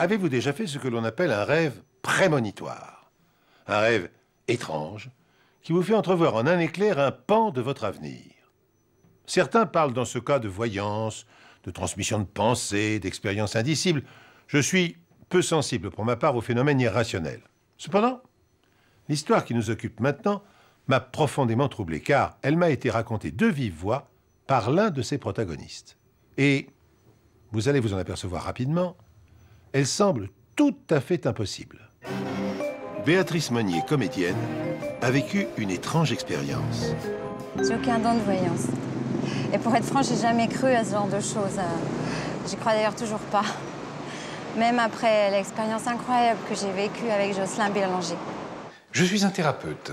Avez-vous déjà fait ce que l'on appelle un rêve prémonitoire? Un rêve étrange qui vous fait entrevoir en un éclair un pan de votre avenir. Certains parlent dans ce cas de voyance, de transmission de pensée, d'expérience indicible. Je suis peu sensible pour ma part aux phénomènes irrationnels. Cependant, l'histoire qui nous occupe maintenant m'a profondément troublé, car elle m'a été racontée de vive voix par l'un de ses protagonistes. Et, vous allez vous en apercevoir rapidement, elle semble tout à fait impossible. Béatrice Monnier, comédienne, a vécu une étrange expérience. J'ai aucun don de voyance. Et pour être franche, j'ai jamais cru à ce genre de choses. J'y crois d'ailleurs toujours pas. Même après l'expérience incroyable que j'ai vécue avec Jocelyn Bélanger. Je suis un thérapeute.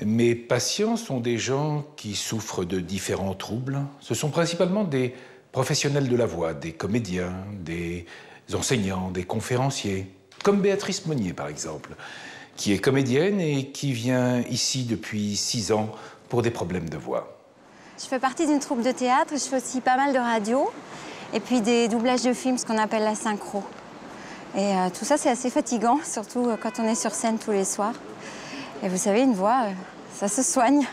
Mes patients sont des gens qui souffrent de différents troubles. Ce sont principalement des professionnels de la voix, des comédiens, des enseignants, des conférenciers. Comme Béatrice Monnier, par exemple, qui est comédienne et qui vient ici depuis 6 ans pour des problèmes de voix. Je fais partie d'une troupe de théâtre, je fais aussi pas mal de radio, et puis des doublages de films, ce qu'on appelle la synchro. Et tout ça, c'est assez fatigant, surtout quand on est sur scène tous les soirs. Et vous savez, une voix, ça se soigne.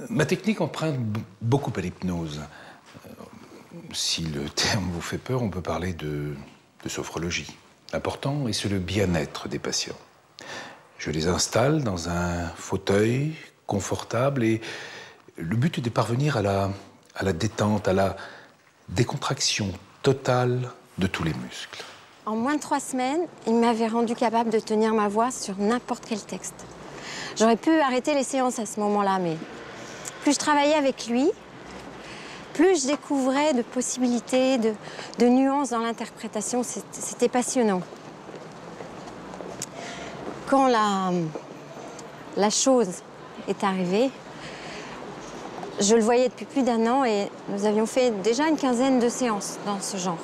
Ma technique emprunte beaucoup à l'hypnose. Si le terme vous fait peur, on peut parler de sophrologie. L'important est le bien-être des patients. Je les installe dans un fauteuil confortable et le but est de parvenir à la détente, à la décontraction totale de tous les muscles. En moins de 3 semaines, il m'avait rendu capable de tenir ma voix sur n'importe quel texte. J'aurais pu arrêter les séances à ce moment-là, mais plus je travaillais avec lui, plus je découvrais de possibilités, de nuances dans l'interprétation. C'était passionnant. Quand la chose est arrivée, je le voyais depuis plus d'1 an et nous avions fait déjà une 15aine de séances dans ce genre.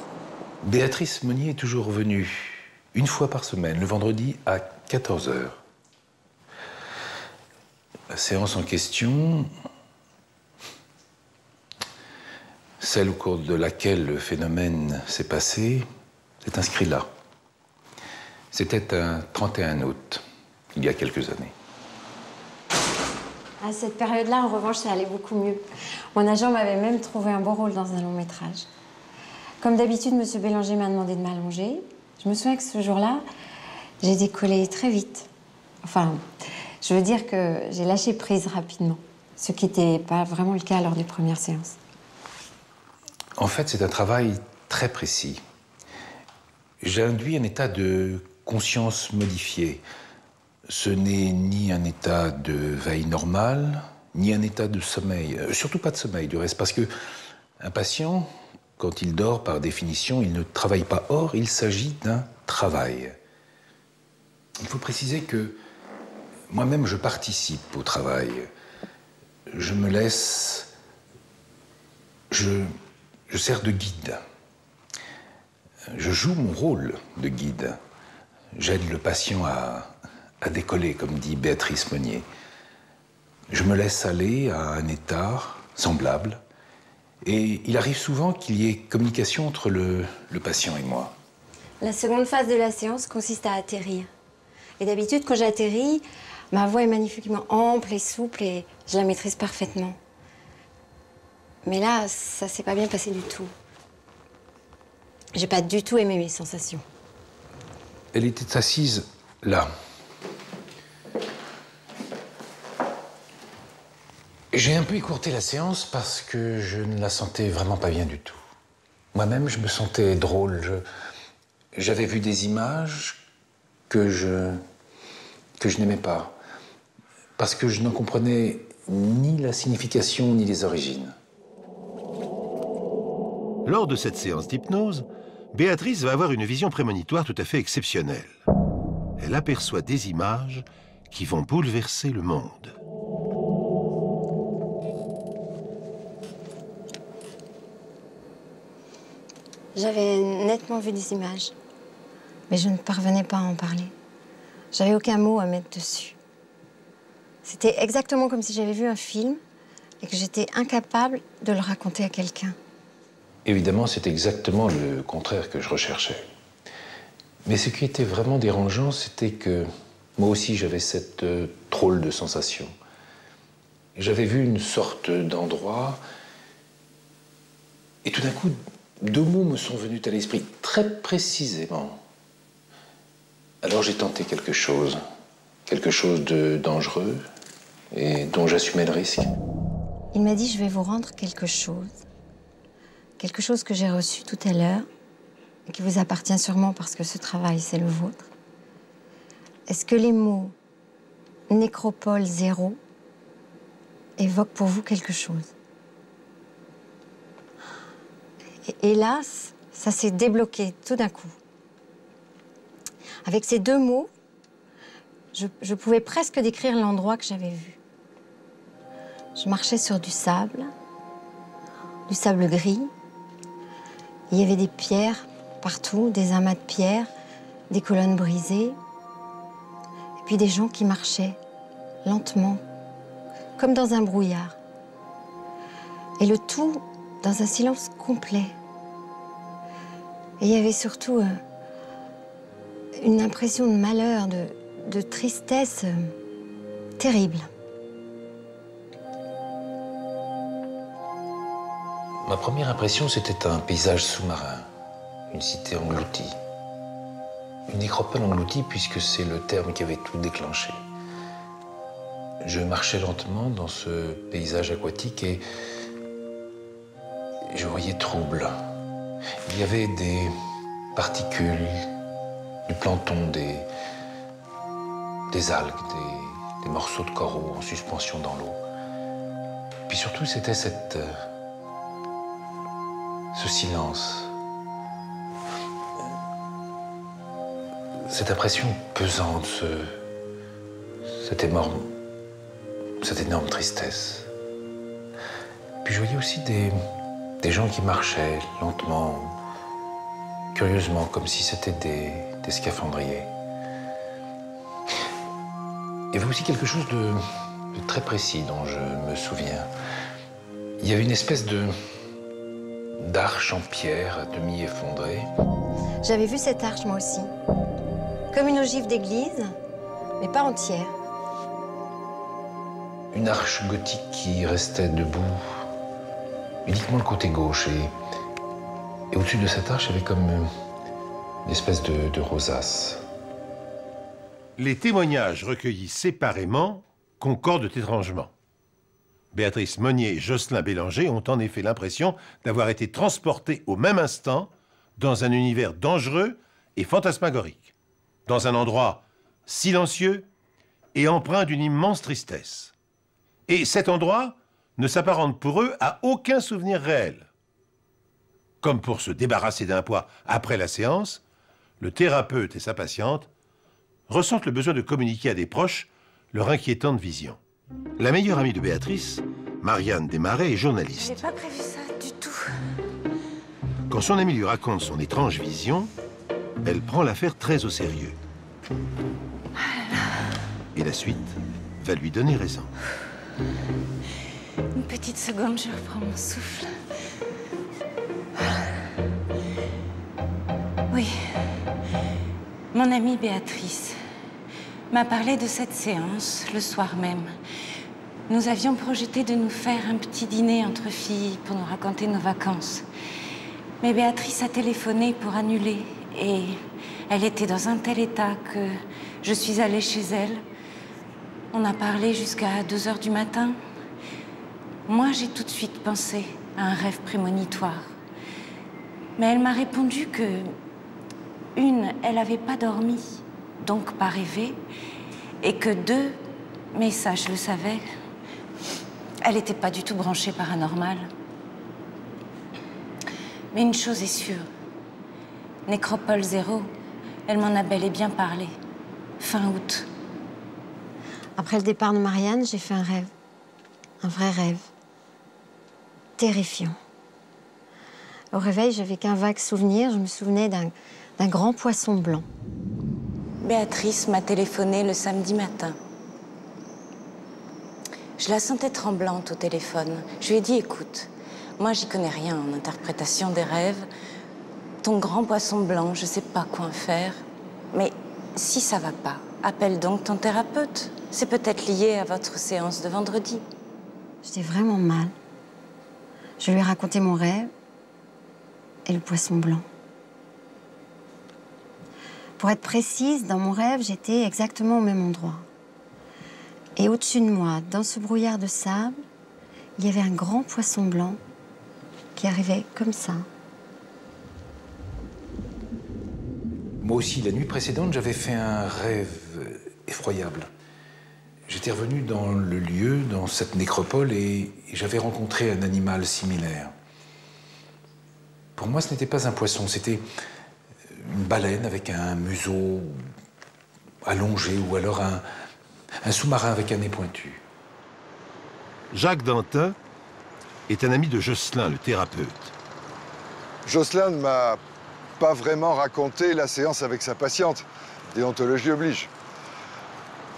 Béatrice Monnier est toujours venue 1 fois par semaine, le vendredi à 14 h. La séance en question, celle au cours de laquelle le phénomène s'est passé, c'est inscrit là. C'était un 31 août, il y a quelques années. À cette période-là, en revanche, ça allait beaucoup mieux. Mon agent m'avait même trouvé un beau rôle dans un long métrage. Comme d'habitude, M. Bélanger m'a demandé de m'allonger. Je me souviens que ce jour-là, j'ai décollé très vite. Enfin, je veux dire que j'ai lâché prise rapidement, ce qui n'était pas vraiment le cas lors des premières séances. En fait, c'est un travail très précis. J'induis un état de conscience modifié. Ce n'est ni un état de veille normale, ni un état de sommeil. Surtout pas de sommeil, du reste, parce que un patient, quand il dort, par définition, il ne travaille pas. Or, il s'agit d'un travail. Il faut préciser que moi-même, je participe au travail. Je me laisse... Je sers de guide. Je joue mon rôle de guide. J'aide le patient à décoller, comme dit Béatrice Monnier. Je me laisse aller à un état semblable. Et il arrive souvent qu'il y ait communication entre le patient et moi. La seconde phase de la séance consiste à atterrir. Et d'habitude, quand j'atterris, ma voix est magnifiquement ample et souple et je la maîtrise parfaitement. Mais là, ça s'est pas bien passé du tout. J'ai pas du tout aimé mes sensations. Elle était assise là. J'ai un peu écourté la séance parce que je ne la sentais vraiment pas bien du tout. Moi-même, je me sentais drôle. J'avais vu des images que je n'aimais pas. Parce que je n'en comprenais ni la signification ni les origines. Lors de cette séance d'hypnose, Béatrice va avoir une vision prémonitoire tout à fait exceptionnelle. Elle aperçoit des images qui vont bouleverser le monde. J'avais nettement vu des images, mais je ne parvenais pas à en parler. J'avais aucun mot à mettre dessus. C'était exactement comme si j'avais vu un film et que j'étais incapable de le raconter à quelqu'un. Évidemment, c'est exactement le contraire que je recherchais. Mais ce qui était vraiment dérangeant, c'était que moi aussi j'avais cette drôle de sensation. J'avais vu une sorte d'endroit, et tout d'un coup, deux mots me sont venus à l'esprit, très précisément. Alors j'ai tenté quelque chose de dangereux, et dont j'assumais le risque. Il m'a dit, je vais vous rendre quelque chose que j'ai reçu tout à l'heure, et qui vous appartient sûrement parce que ce travail, c'est le vôtre. Est-ce que les mots nécropole 0 évoquent pour vous quelque chose? Et là, ça s'est débloqué tout d'un coup. Avec ces deux mots, je pouvais presque décrire l'endroit que j'avais vu. Je marchais sur du sable gris. Il y avait des pierres partout, des amas de pierres, des colonnes brisées. Et puis des gens qui marchaient lentement, comme dans un brouillard. Et le tout dans un silence complet. Et il y avait surtout une impression de malheur, de tristesse terrible. Ma première impression, c'était un paysage sous-marin, une cité engloutie. Une nécropole engloutie, puisque c'est le terme qui avait tout déclenché. Je marchais lentement dans ce paysage aquatique et je voyais trouble. Il y avait des particules, du plancton, des algues, des morceaux de coraux en suspension dans l'eau. Puis surtout, c'était ce silence. Cette impression pesante, cette énorme tristesse. Puis je voyais aussi des gens qui marchaient lentement, curieusement, comme si c'était des scaphandriers. Il y avait aussi quelque chose de très précis dont je me souviens. Il y avait une espèce d'arche en pierre à demi effondrée. J'avais vu cette arche, moi aussi. Comme une ogive d'église, mais pas entière. Une arche gothique qui restait debout, uniquement le côté gauche. Et au-dessus de cette arche, il y avait comme une espèce de rosace. Les témoignages recueillis séparément concordent étrangement. Béatrice Monnier et Jocelyn Bélanger ont en effet l'impression d'avoir été transportés au même instant dans un univers dangereux et fantasmagorique, dans un endroit silencieux et empreint d'une immense tristesse. Et cet endroit ne s'apparente pour eux à aucun souvenir réel. Comme pour se débarrasser d'un poids après la séance, le thérapeute et sa patiente ressentent le besoin de communiquer à des proches leur inquiétante vision. La meilleure amie de Béatrice, Marianne Desmarais, est journaliste. J'ai pas prévu ça du tout. Quand son amie lui raconte son étrange vision, elle prend l'affaire très au sérieux. Et la suite va lui donner raison. Une petite seconde, je reprends mon souffle. Oui. Mon amie Béatrice m'a parlé de cette séance le soir même. Nous avions projeté de nous faire un petit dîner entre filles pour nous raconter nos vacances. Mais Béatrice a téléphoné pour annuler et elle était dans un tel état que je suis allée chez elle. On a parlé jusqu'à 2 heures du matin. Moi, j'ai tout de suite pensé à un rêve prémonitoire. Mais elle m'a répondu que, elle n'avait pas dormi, donc pas rêvé, et que 2, mais ça, je le savais, elle n'était pas du tout branchée paranormale. Mais une chose est sûre, Nécropole 0, elle m'en a bel et bien parlé, fin août. Après le départ de Marianne, j'ai fait un rêve. Un vrai rêve. Terrifiant. Au réveil, j'avais qu'un vague souvenir. Je me souvenais d'un grand poisson blanc. Béatrice m'a téléphoné le samedi matin. Je la sentais tremblante au téléphone. Je lui ai dit, écoute, Moi, j'y connais rien en interprétation des rêves. Ton grand poisson blanc, je sais pas quoi en faire. Mais si ça va pas, appelle donc ton thérapeute. C'est peut-être lié à votre séance de vendredi. J'étais vraiment mal. Je lui ai raconté mon rêve et le poisson blanc. Pour être précise, dans mon rêve, j'étais exactement au même endroit. Et au-dessus de moi, dans ce brouillard de sable, il y avait un grand poisson blanc qui arrivait comme ça. Moi aussi, la nuit précédente, j'avais fait un rêve effroyable. J'étais revenu dans le lieu, dans cette nécropole, et j'avais rencontré un animal similaire. Pour moi, ce n'était pas un poisson, c'était une baleine avec un museau allongé, ou alors un sous-marin avec un nez pointu. Jacques Dantin est un ami de Jocelyn, le thérapeute. Jocelyn ne m'a pas vraiment raconté la séance avec sa patiente. Déontologie oblige.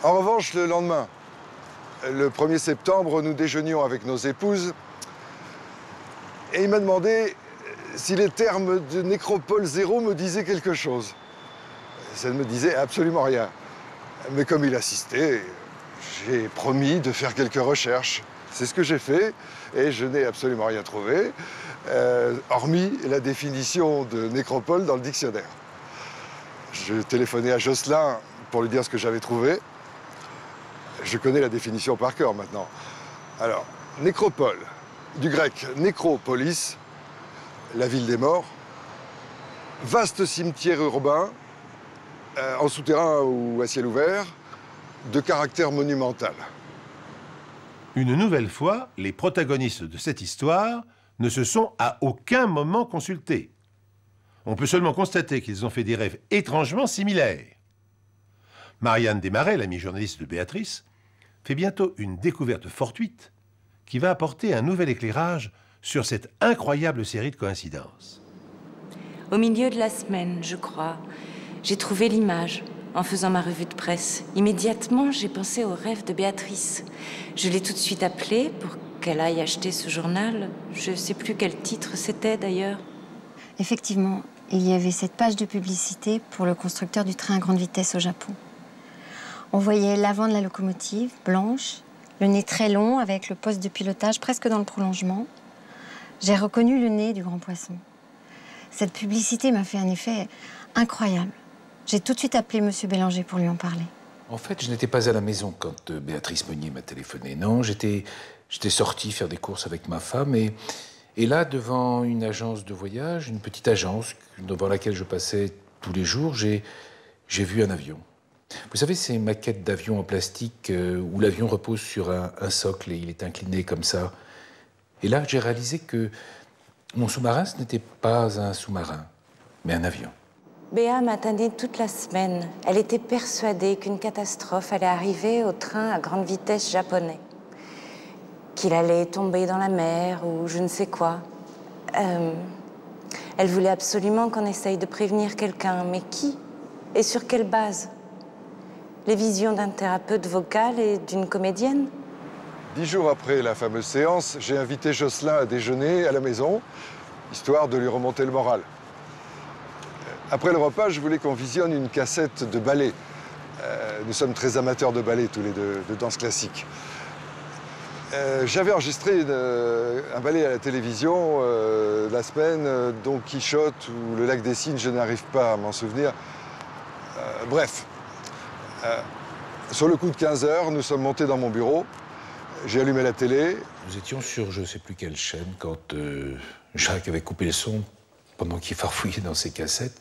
En revanche, le lendemain, le 1er septembre, nous déjeunions avec nos épouses et il m'a demandé si les termes de Nécropole 0 me disaient quelque chose. Ça ne me disait absolument rien. Mais comme il insistait, j'ai promis de faire quelques recherches. C'est ce que j'ai fait et je n'ai absolument rien trouvé, hormis la définition de nécropole dans le dictionnaire. Je téléphonais à Jocelyn pour lui dire ce que j'avais trouvé. Je connais la définition par cœur maintenant. Alors, nécropole, du grec nécropolis, la ville des morts, vaste cimetière urbain, en souterrain ou à ciel ouvert, de caractère monumental. Une nouvelle fois, les protagonistes de cette histoire ne se sont à aucun moment consultés. On peut seulement constater qu'ils ont fait des rêves étrangement similaires. Marianne Desmarais, l'amie journaliste de Béatrice, fait bientôt une découverte fortuite qui va apporter un nouvel éclairage sur cette incroyable série de coïncidences. Au milieu de la semaine, je crois, j'ai trouvé l'image en faisant ma revue de presse. Immédiatement, j'ai pensé au rêve de Béatrice. Je l'ai tout de suite appelée pour qu'elle aille acheter ce journal. Je ne sais plus quel titre c'était d'ailleurs. Effectivement, il y avait cette page de publicité pour le constructeur du train à grande vitesse au Japon. On voyait l'avant de la locomotive, blanche, le nez très long avec le poste de pilotage presque dans le prolongement. J'ai reconnu le nez du grand poisson. Cette publicité m'a fait un effet incroyable. J'ai tout de suite appelé M. Bélanger pour lui en parler. En fait, je n'étais pas à la maison quand Béatrice Meunier m'a téléphoné. Non, j'étais sorti faire des courses avec ma femme et là, devant une agence de voyage, une petite agence devant laquelle je passais tous les jours, j'ai vu un avion. Vous savez, ces maquettes d'avions en plastique où l'avion repose sur un socle et il est incliné comme ça. Et là, j'ai réalisé que mon sous-marin, ce n'était pas un sous-marin, mais un avion. Béa m'a attendue toute la semaine. Elle était persuadée qu'une catastrophe allait arriver au train à grande vitesse japonais. Qu'il allait tomber dans la mer ou je ne sais quoi. Elle voulait absolument qu'on essaye de prévenir quelqu'un, mais qui? Et sur quelle base? Les visions d'un thérapeute vocal et d'une comédienne? 10 jours après la fameuse séance, j'ai invité Jocelyn à déjeuner à la maison, histoire de lui remonter le moral. Après le repas, je voulais qu'on visionne une cassette de ballet. Nous sommes très amateurs de ballet, tous les deux, de danse classique. J'avais enregistré un ballet à la télévision la semaine, Don Quichotte ou Le Lac des Cygnes, je n'arrive pas à m'en souvenir. Bref, sur le coup de 15 heures, nous sommes montés dans mon bureau. J'ai allumé la télé. Nous étions sur je ne sais plus quelle chaîne quand Jacques avait coupé le son pendant qu'il farfouillait dans ses cassettes.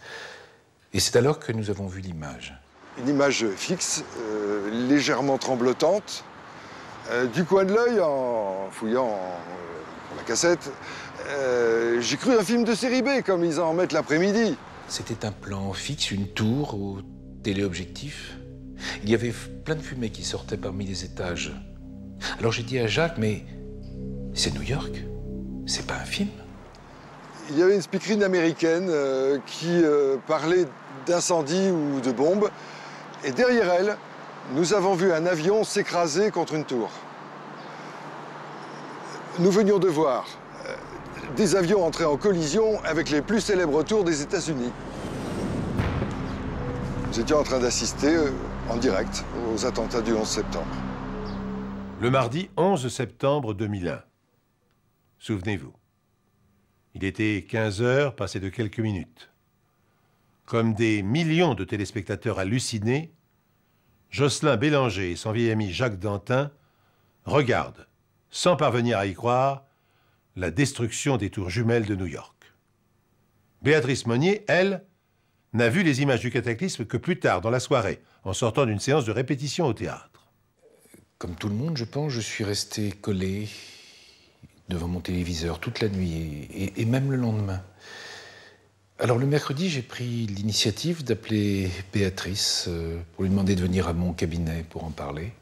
Et c'est alors que nous avons vu l'image. Une image fixe, légèrement tremblotante. Du coin de l'œil, en fouillant la cassette, j'ai cru un film de série B, comme ils en mettent l'après-midi. C'était un plan fixe, une tour au téléobjectif. Il y avait plein de fumée qui sortait parmi les étages. Alors j'ai dit à Jacques, mais c'est New York, c'est pas un film. Il y avait une speakerine américaine qui parlait d'incendie ou de bombe. Et derrière elle, nous avons vu un avion s'écraser contre une tour. Nous venions de voir des avions entraient en collision avec les plus célèbres tours des États-Unis. Nous étions en train d'assister en direct aux attentats du 11 septembre. Le mardi 11 septembre 2001. Souvenez-vous. Il était 15 heures passées de quelques minutes. Comme des millions de téléspectateurs hallucinés, Jocelyn Bélanger et son vieil ami Jacques Dantin regardent, sans parvenir à y croire, la destruction des tours jumelles de New York. Béatrice Monnier, elle, n'a vu les images du cataclysme que plus tard dans la soirée, en sortant d'une séance de répétition au théâtre. Comme tout le monde, je pense, je suis resté collé devant mon téléviseur toute la nuit et même le lendemain. Alors le mercredi, j'ai pris l'initiative d'appeler Béatrice pour lui demander de venir à mon cabinet pour en parler.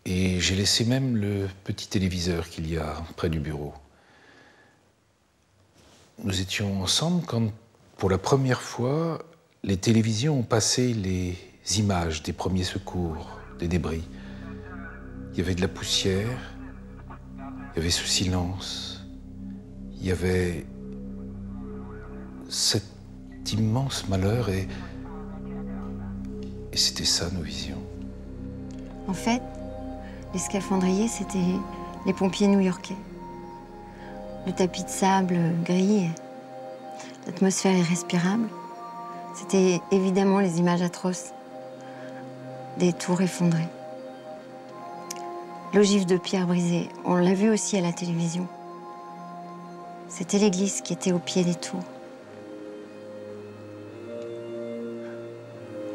Et j'ai laissé même le petit téléviseur qu'il y a près du bureau. Nous étions ensemble quand, pour la première fois, les télévisions ont passé les images des premiers secours, des débris. Il y avait de la poussière, il y avait ce silence, il y avait cet immense malheur et c'était ça nos visions. En fait, les scaphandriers, c'était les pompiers new-yorkais. Le tapis de sable gris, l'atmosphère irrespirable, c'était évidemment les images atroces des tours effondrées. L'ogive de pierre brisée, on l'a vu aussi à la télévision. C'était l'église qui était au pied des tours.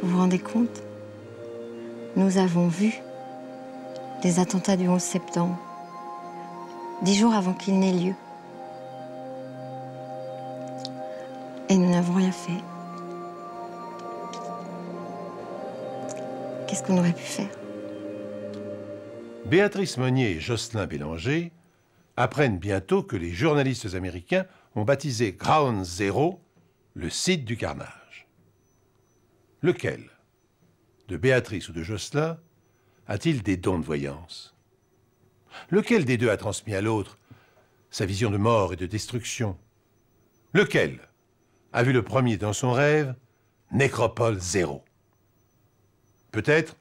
Vous vous rendez compte? Nous avons vu les attentats du 11 septembre, 10 jours avant qu'il n'ait lieu. Et nous n'avons rien fait. Qu'est-ce qu'on aurait pu faire? Béatrice Monnier et Jocelyn Bélanger apprennent bientôt que les journalistes américains ont baptisé Ground Zero le site du carnage. Lequel, de Béatrice ou de Jocelyn, a-t-il des dons de voyance? Lequel des deux a transmis à l'autre sa vision de mort et de destruction? Lequel a vu le premier dans son rêve Nécropole Zéro? Peut-être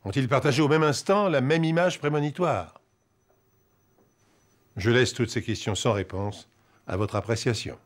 ont-ils partagé au même instant la même image prémonitoire? Je laisse toutes ces questions sans réponse à votre appréciation.